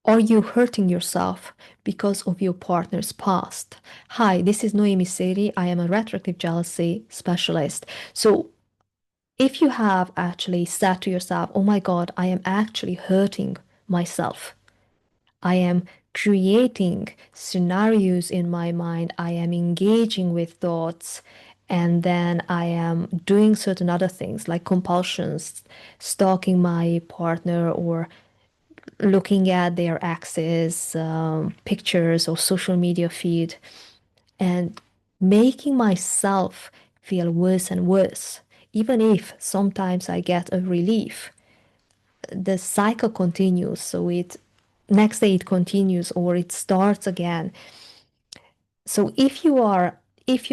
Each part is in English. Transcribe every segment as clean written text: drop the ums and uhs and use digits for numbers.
Are you hurting yourself because of your partner's past? Hi, this is Noemi. I am a retroactive jealousy specialist. So, if you have actually said to yourself, oh my God, I am actually hurting myself, I am creating scenarios in my mind, I am engaging with thoughts, and then I am doing certain other things like compulsions, stalking my partner or looking at their exes, pictures or social media feed, and making myself feel worse and worse. Even if sometimes I get a relief, the cycle continues. So it next day it continues or it starts again. So if you're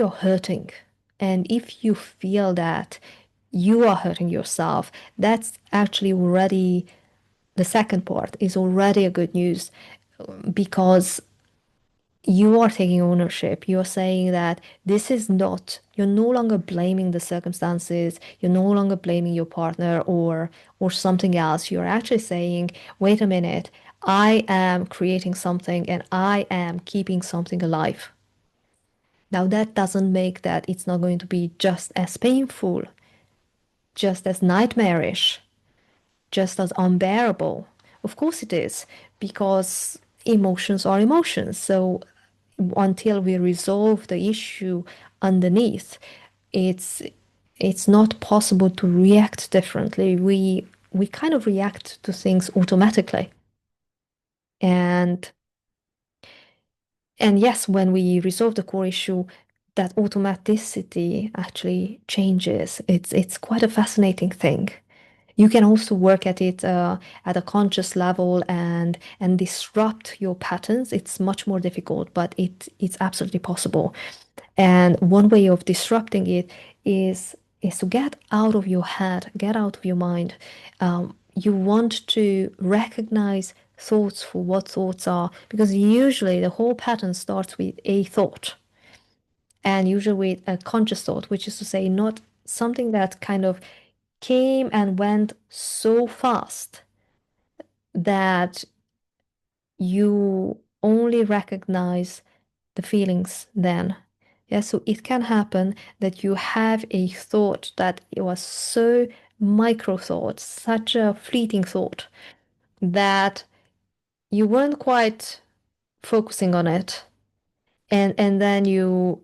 hurting and if you feel that you are hurting yourself, that's actually already the second part is already a good news because you are taking ownership. You're saying that this is not, you're no longer blaming the circumstances, you're no longer blaming your partner or something else. You're actually saying, wait a minute, I am creating something and I am keeping something alive. Now that doesn't make that it's not going to be just as painful, just as nightmarish, just as unbearable. Of course it is, because emotions are emotions. So until we resolve the issue underneath, it's it's not possible to react differently. We kind of react to things automatically. And and yes, when we resolve the core issue, that automaticity actually changes. It's quite a fascinating thing. You can also work at it at a conscious level and disrupt your patterns. It's much more difficult, but it's absolutely possible. And one way of disrupting it is to get out of your head, get out of your mind. You want to recognize thoughts for what thoughts are, because usually the whole pattern starts with a thought, and usually with a conscious thought, which is to say, not something that kind of came and went so fast that you only recognize the feelings then. Yeah, so it can happen that you have a thought that it was so micro thought, such a fleeting thought that you weren't quite focusing on it, and then you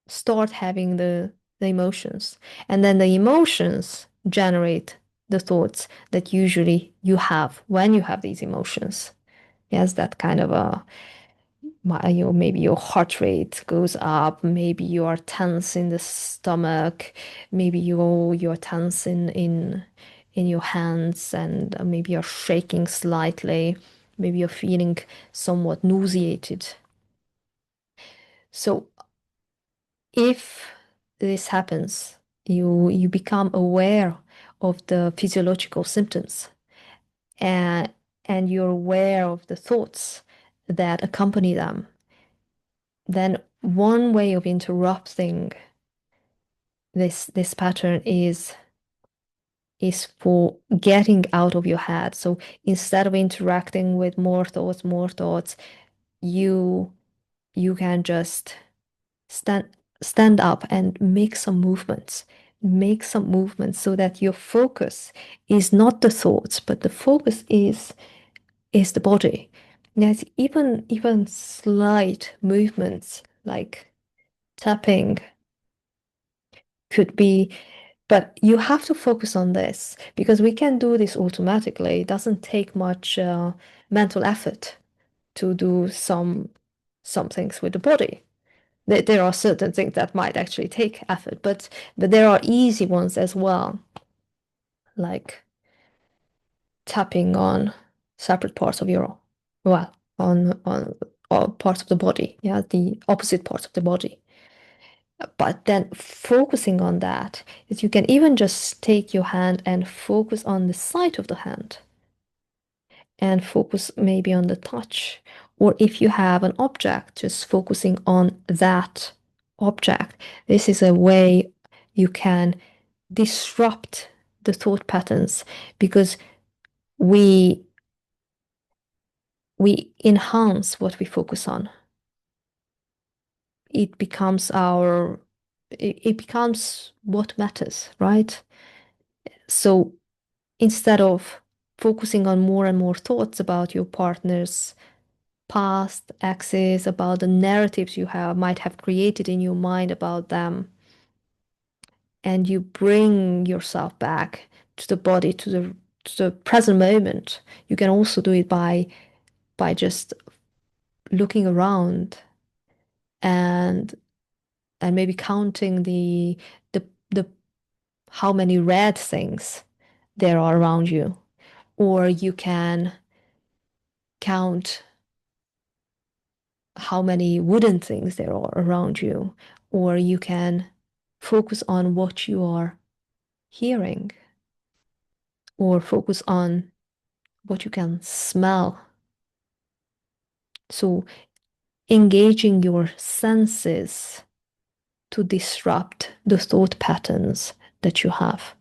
start having the emotions, and then the emotions generate the thoughts that usually you have when you have these emotions. Yes, that kind of a maybe your heart rate goes up, maybe you are tense in the stomach, maybe you're tense in your hands, and maybe you're shaking slightly, maybe you're feeling somewhat nauseated. So if this happens, you become aware of the physiological symptoms, and you're aware of the thoughts that accompany them. Then one way of interrupting this pattern is for getting out of your head. So instead of interacting with more thoughts, you you can just stand stand up and make some movements. Make some movements so that your focus is not the thoughts, but the focus is the body. Yes, even slight movements like tapping could be, but you have to focus on this because we can do this automatically. It doesn't take much mental effort to do some things with the body. There are certain things that might actually take effort, but there are easy ones as well, like tapping on separate parts of your, well, on all parts of the body, yeah, the opposite parts of the body. But then focusing on that is you can even just take your hand and focus on the side of the hand and focus maybe on the touch. Or if you have an object, just focusing on that object. This is a way you can disrupt the thought patterns because we we enhance what we focus on. It becomes it becomes what matters, right? So instead of focusing on more and more thoughts about your partner's past exes, about the narratives you have might have created in your mind about them, and you bring yourself back to the body, to the present moment. You can also do it by just looking around and maybe counting the how many red things there are around you, or you can count how many wooden things there are around you, or you can focus on what you are hearing, or focus on what you can smell. So, engaging your senses to disrupt the thought patterns that you have.